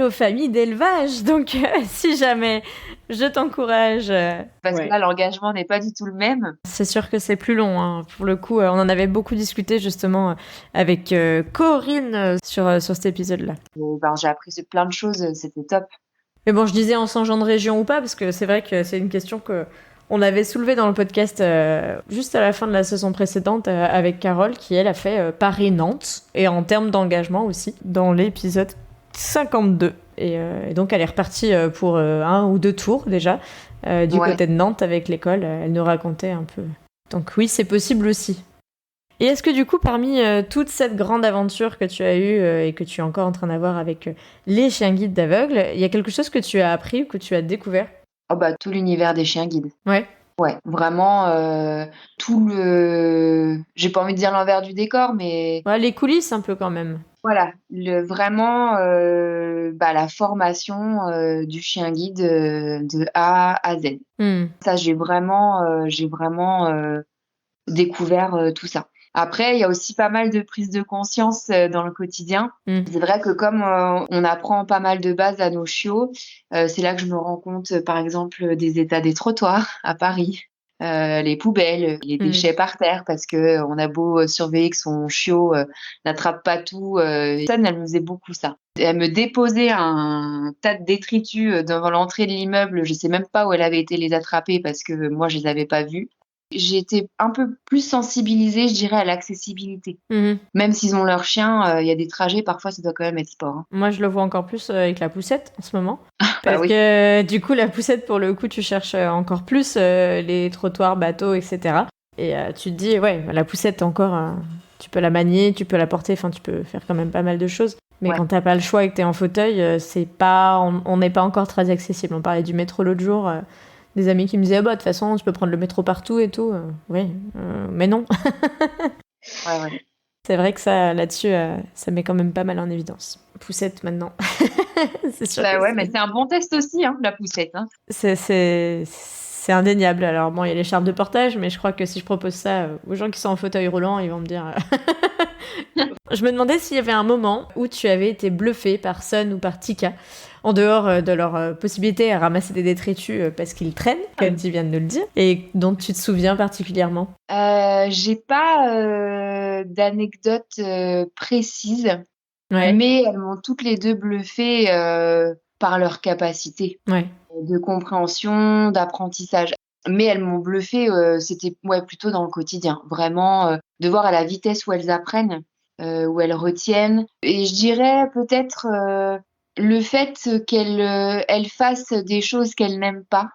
aux familles d'élevage. Donc, si jamais je t'encourage... Parce que là, l'engagement n'est pas du tout le même. C'est sûr que c'est plus long. Hein. Pour le coup, on en avait beaucoup discuté justement avec Corinne sur cet épisode-là. J'ai appris plein de choses, c'était top. Mais bon, je disais en changeant de région ou pas, parce que c'est vrai que c'est une question que on avait soulevée dans le podcast juste à la fin de la saison précédente avec Carole, qui elle a fait Paris-Nantes, et en termes d'engagement aussi, dans l'épisode 52. Et donc elle est repartie pour 1 ou 2 tours déjà, du côté de Nantes avec l'école. Elle nous racontait un peu. Donc oui, c'est possible aussi. Et est-ce que du coup, parmi toute cette grande aventure que tu as eue et que tu es encore en train d'avoir avec les chiens guides d'aveugles, il y a quelque chose que tu as appris ou que tu as découvert? Oh bah, tout l'univers des chiens guides. Ouais. Ouais, vraiment, tout le j'ai pas envie de dire l'envers du décor, mais Ouais, les coulisses un peu quand même. voilà, vraiment, la formation, du chien guide, de A à Z. Ça, j'ai vraiment, découvert, tout ça. Après, il y a aussi pas mal de prise de conscience, dans le quotidien. C'est vrai que comme, on apprend pas mal de bases à nos chiots, c'est là que je me rends compte, par exemple, des états des trottoirs à Paris, les poubelles, les déchets par terre parce que on a beau, surveiller que son chiot, n'attrape pas tout, Stan, elle me faisait beaucoup ça. Elle me déposait un tas de détritus, devant l'entrée de l'immeuble. Je sais même pas où elle avait été les attraper parce que moi, je les avais pas vus. J'ai été un peu plus sensibilisée, je dirais, à l'accessibilité. Même s'ils ont leur chien, il y a des trajets, parfois ça doit quand même être sport, hein. Moi, je le vois encore plus avec la poussette en ce moment. Bah Parce oui. que du coup, la poussette, pour le coup, tu cherches encore plus les trottoirs, bateaux, etc. Et tu te dis, ouais, la poussette, encore, tu peux la manier, tu peux la porter, enfin, tu peux faire quand même pas mal de choses. Mais quand t'as pas le choix et que t'es en fauteuil, on n'est pas encore très accessible. On parlait du métro l'autre jour. Des amis qui me disaient, de toute façon, tu peux prendre le métro partout et tout. Oui, mais non. Ouais. C'est vrai que ça, là-dessus, ça met quand même pas mal en évidence. Poussette, maintenant. C'est sûr Bah que ouais, mais c'est un bon test aussi, hein, la poussette, hein. c'est indéniable. Alors bon, il y a les charmes de portage, mais je crois que si je propose ça aux gens qui sont en fauteuil roulant, ils vont me dire... Je me demandais s'il y avait un moment où tu avais été bluffée par Sun ou par Tika, en dehors de leur possibilité à ramasser des détritus parce qu'ils traînent, comme tu viens de nous le dire, et dont tu te souviens particulièrement. J'ai pas d'anecdote précise, mais elles m'ont toutes les deux bluffées par leur capacité de compréhension, d'apprentissage. Mais elles m'ont bluffée, c'était plutôt dans le quotidien. Vraiment, de voir à la vitesse où elles apprennent, où elles retiennent. Et je dirais peut-être le fait qu'elles fassent des choses qu'elles n'aiment pas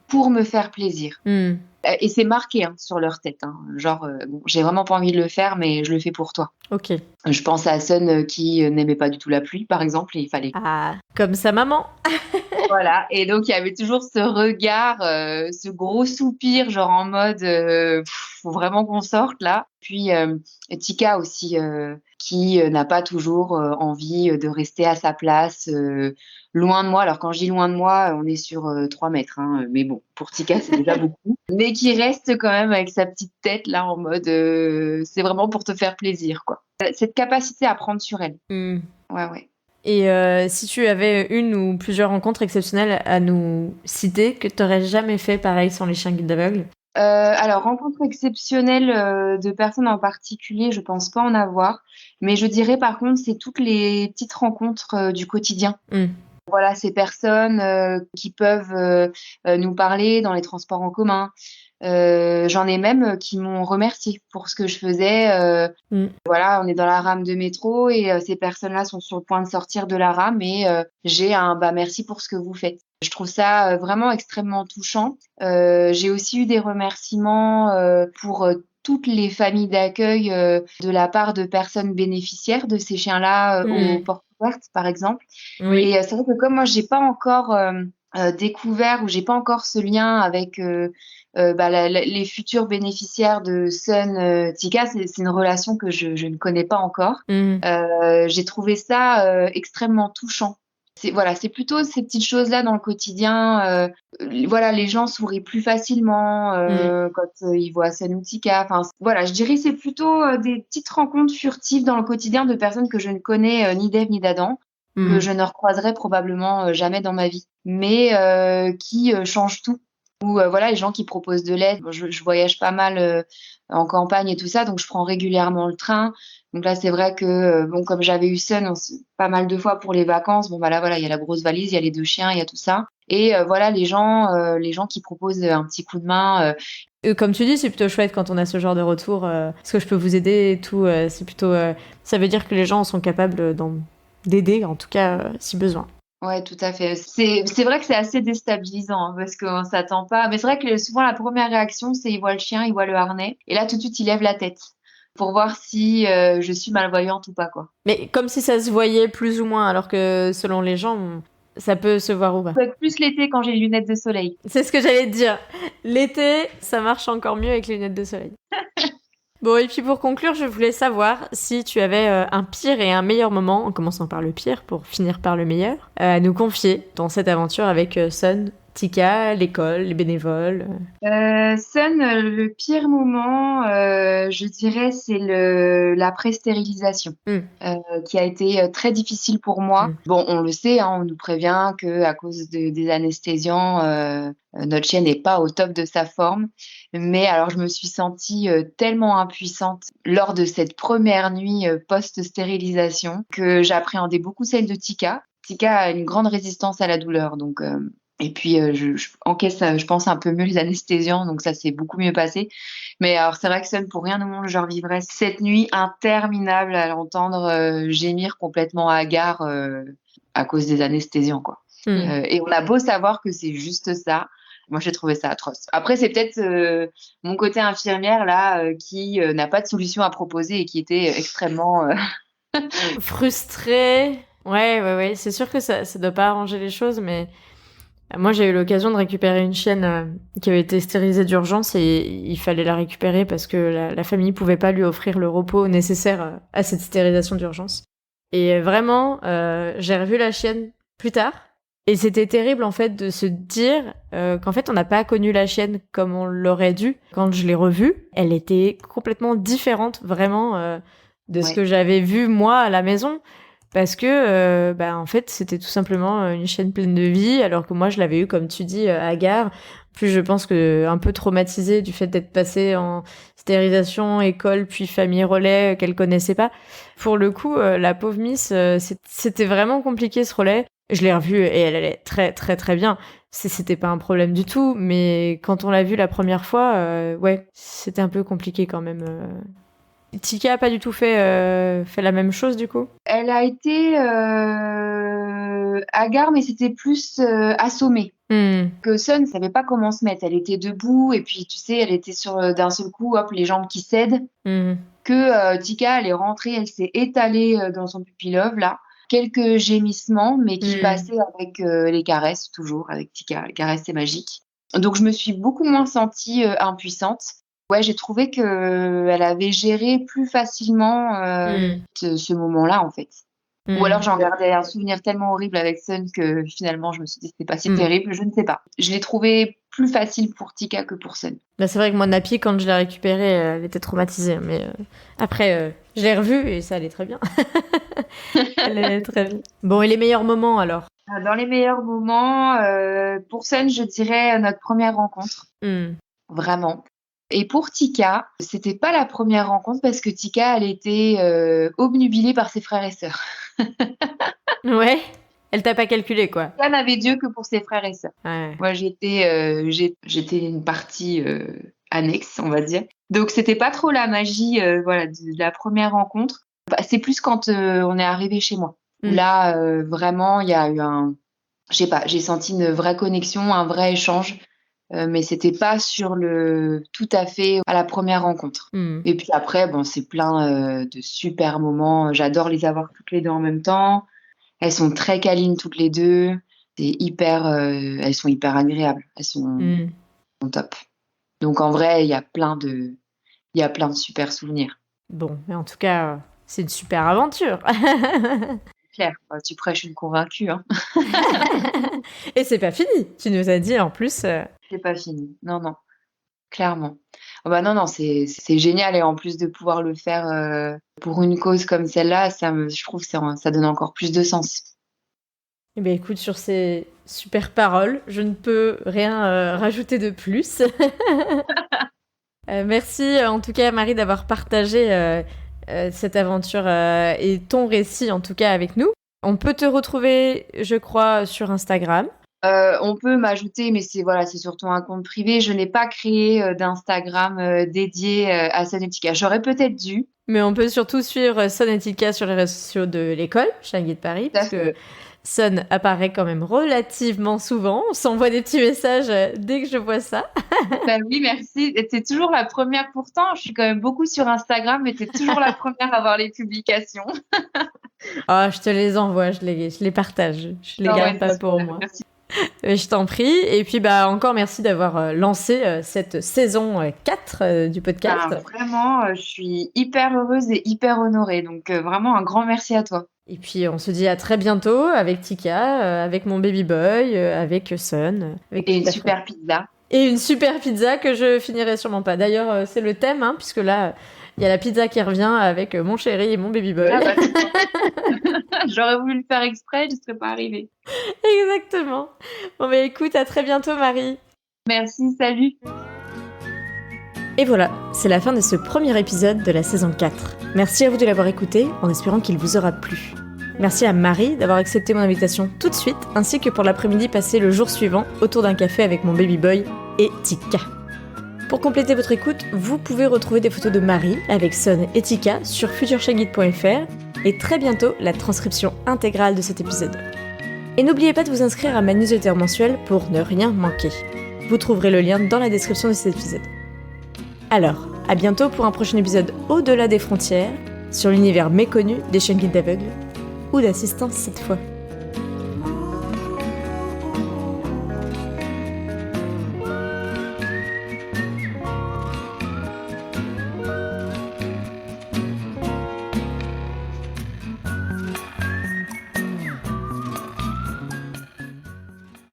pour me faire plaisir. Et c'est marqué sur leur tête, hein. Genre, j'ai vraiment pas envie de le faire, mais je le fais pour toi. Ok. Je pense à Sun qui n'aimait pas du tout la pluie, par exemple, et il fallait... Ah, comme sa maman. Voilà, et donc il y avait toujours ce regard, ce gros soupir, genre en mode faut vraiment qu'on sorte là. Puis Tika aussi, qui n'a pas toujours envie de rester à sa place, loin de moi. Alors quand je dis loin de moi, on est sur 3 mètres, hein, mais bon, pour Tika c'est déjà beaucoup. Mais qui reste quand même avec sa petite tête là en mode c'est vraiment pour te faire plaisir, quoi. Cette capacité à prendre sur elle. Ouais. Et si tu avais une ou plusieurs rencontres exceptionnelles à nous citer, que tu n'aurais jamais fait pareil sans les chiens guides d'aveugles? Alors, rencontre exceptionnelle de personnes en particulier, je pense pas en avoir. Mais je dirais par contre, c'est toutes les petites rencontres du quotidien. Voilà, ces personnes qui peuvent nous parler dans les transports en commun. J'en ai même qui m'ont remercié pour ce que je faisais. Voilà, on est dans la rame de métro et ces personnes-là sont sur le point de sortir de la rame et j'ai un merci pour ce que vous faites. Je trouve ça vraiment extrêmement touchant. J'ai aussi eu des remerciements pour toutes les familles d'accueil de la part de personnes bénéficiaires de ces chiens-là aux portes ouvertes, par exemple. Et c'est vrai que comme moi, j'ai pas encore découvert ou j'ai pas encore ce lien avec les futurs bénéficiaires de Sun Tika, c'est une relation que je ne connais pas encore. J'ai trouvé ça extrêmement touchant. C'est plutôt ces petites choses-là dans le quotidien. Les gens sourient plus facilement quand ils voient Sun ou Tika. Enfin, voilà, je dirais c'est plutôt des petites rencontres furtives dans le quotidien de personnes que je ne connais ni d'Ève ni d'Adam, que je ne recroiserai probablement jamais dans ma vie, mais qui changent tout. Ou voilà, les gens qui proposent de l'aide. Bon, je voyage pas mal en campagne et tout ça, donc je prends régulièrement le train. Donc là, c'est vrai que bon, comme j'avais eu Sun pas mal de fois pour les vacances, bon bah là voilà, il y a la grosse valise, il y a les 2 chiens, il y a tout ça. Et voilà, les gens qui proposent un petit coup de main. Comme tu dis, c'est plutôt chouette quand on a ce genre de retour. Est-ce que je peux vous aider et tout. C'est plutôt. Ça veut dire que les gens sont capables d'aider, en tout cas, si besoin. Ouais, tout à fait. C'est vrai que c'est assez déstabilisant hein, parce qu'on s'attend pas. Mais c'est vrai que souvent la première réaction, c'est il voit le chien, il voit le harnais, et là tout de suite il lève la tête pour voir si je suis malvoyante ou pas quoi. Mais comme si ça se voyait plus ou moins, alors que selon les gens, ça peut se voir ou pas. Peut-être plus l'été quand j'ai les lunettes de soleil. C'est ce que j'allais te dire. L'été, ça marche encore mieux avec les lunettes de soleil. Bon, et puis pour conclure, je voulais savoir si tu avais un pire et un meilleur moment, en commençant par le pire pour finir par le meilleur, à nous confier dans cette aventure avec Sun, Tika, l'école, les bénévoles. Sun, le pire moment, je dirais, c'est l'après-stérilisation, qui a été très difficile pour moi. Bon, on le sait, hein, on nous prévient que à cause des anesthésiants, notre chien n'est pas au top de sa forme. Mais alors, je me suis sentie tellement impuissante lors de cette première nuit post-stérilisation que j'appréhendais beaucoup celle de Tika. Tika a une grande résistance à la douleur, donc. Et puis, je encaisse, je pense, un peu mieux les anesthésiants, donc ça s'est beaucoup mieux passé. Mais alors, c'est vrai que Sun, pour rien au monde, je revivrai cette nuit interminable à l'entendre gémir complètement hagard à cause des anesthésiants, quoi. Et on a beau savoir que c'est juste ça. Moi, j'ai trouvé ça atroce. Après, c'est peut-être mon côté infirmière, là, qui n'a pas de solution à proposer et qui était extrêmement... frustrée. Ouais. C'est sûr que ça doit pas arranger les choses, mais... Moi, j'ai eu l'occasion de récupérer une chienne qui avait été stérilisée d'urgence et il fallait la récupérer parce que la famille pouvait pas lui offrir le repos nécessaire à cette stérilisation d'urgence. Et vraiment, j'ai revu la chienne plus tard et c'était terrible en fait de se dire qu'en fait on n'a pas connu la chienne comme on l'aurait dû. Quand je l'ai revue, elle était complètement différente vraiment de ce que j'avais vu moi à la maison. Parce que, en fait, c'était tout simplement une chienne pleine de vie, alors que moi, je l'avais eu, comme tu dis, hagard. Plus, je pense que un peu traumatisée du fait d'être passée en stérilisation, école, puis famille relais qu'elle connaissait pas. Pour le coup, la pauvre Miss, c'était vraiment compliqué ce relais. Je l'ai revue et elle allait très, très, très bien. C'était pas un problème du tout, mais quand on l'a vue la première fois, ouais, c'était un peu compliqué quand même. Tika a pas du tout fait la même chose du coup. Elle a été hagard, mais c'était plus assommée. Que Sun ne savait pas comment se mettre. Elle était debout et puis tu sais, elle était sur d'un seul coup, hop, les jambes qui cèdent. Que Tika, elle est rentrée, elle s'est étalée dans son pupilove là. Quelques gémissements, mais qui passaient avec les caresses, toujours avec Tika. Les caresses, c'est magique. Donc je me suis beaucoup moins sentie impuissante. Ouais, j'ai trouvé qu'elle avait géré plus facilement ce moment-là, en fait. Ou alors j'en gardais un souvenir tellement horrible avec Sun que finalement je me suis dit c'était pas si terrible, je ne sais pas. Je l'ai trouvé plus facile pour Tika que pour Sun. Là, c'est vrai que moi, Napi, quand je l'ai récupérée, elle était traumatisée. Mais après, je l'ai revue et ça allait très bien. Elle allait très bien. Bon, et les meilleurs moments alors? Dans les meilleurs moments, pour Sun, je dirais notre première rencontre. Vraiment. Et pour Tika, c'était pas la première rencontre parce que Tika, elle était obnubilée par ses frères et sœurs. Ouais, elle t'a pas calculé quoi. Tika n'avait Dieu que pour ses frères et sœurs. Ouais. Moi, j'étais une partie annexe, on va dire. Donc, c'était pas trop la magie voilà, de la première rencontre. C'est plus quand on est arrivé chez moi. Là, vraiment, il y a eu je sais pas, j'ai senti une vraie connexion, un vrai échange. Mais c'était pas sur tout à fait à la première rencontre. Et puis après, bon, c'est plein de super moments. J'adore les avoir toutes les deux en même temps. Elles sont très câlines toutes les deux. Elles sont hyper agréables. Elles sont top. Donc en vrai, il y a plein de super souvenirs. Bon, mais en tout cas, c'est une super aventure. Claire, tu prêches une convaincue, hein. Et c'est pas fini. Tu nous as dit en plus. C'est pas fini. Non, clairement. Oh bah non, c'est génial et en plus de pouvoir le faire pour une cause comme celle-là, je trouve que ça donne encore plus de sens. Eh bien, écoute, sur ces super paroles, je ne peux rien rajouter de plus. Merci en tout cas, Marie, d'avoir partagé cette aventure et ton récit en tout cas avec nous. On peut te retrouver, je crois, sur Instagram. On peut m'ajouter, mais c'est surtout un compte privé. Je n'ai pas créé d'Instagram dédié à Sonetica. J'aurais peut-être dû. Mais on peut surtout suivre Sonetica sur les réseaux sociaux de l'école, Shanghi de Paris, parce que Son apparaît quand même relativement souvent. On s'envoie des petits messages dès que je vois ça. Ben oui, merci. T'es toujours la première pourtant. Je suis quand même beaucoup sur Instagram, mais t'es toujours la première à voir les publications. Ah, je te les envoie, je les partage. Je les garde pas pour moi. Merci. Je t'en prie. Et puis, encore merci d'avoir lancé cette saison 4 du podcast. Vraiment, je suis hyper heureuse et hyper honorée. Donc, vraiment, un grand merci à toi. Et puis, on se dit à très bientôt avec Tika, avec mon baby boy, avec Son. Et une super pizza. Et une super pizza que je finirai sûrement pas. D'ailleurs, c'est le thème, hein, puisque là, il y a la pizza qui revient avec mon chéri et mon baby boy. J'aurais voulu le faire exprès, je ne serais pas arrivée. Exactement. Bon, écoute, à très bientôt, Marie. Merci, salut. Et voilà, c'est la fin de ce premier épisode de la saison 4. Merci à vous de l'avoir écouté, en espérant qu'il vous aura plu. Merci à Marie d'avoir accepté mon invitation tout de suite, ainsi que pour l'après-midi passé le jour suivant autour d'un café avec mon baby boy et Tika. Pour compléter votre écoute, vous pouvez retrouver des photos de Marie avec Son et Tika sur futureshanghi.fr et très bientôt la transcription intégrale de cet épisode. Et n'oubliez pas de vous inscrire à ma newsletter mensuelle pour ne rien manquer. Vous trouverez le lien dans la description de cet épisode. Alors, à bientôt pour un prochain épisode au-delà des frontières, sur l'univers méconnu des Shanghi d'aveugles, ou d'assistance cette fois.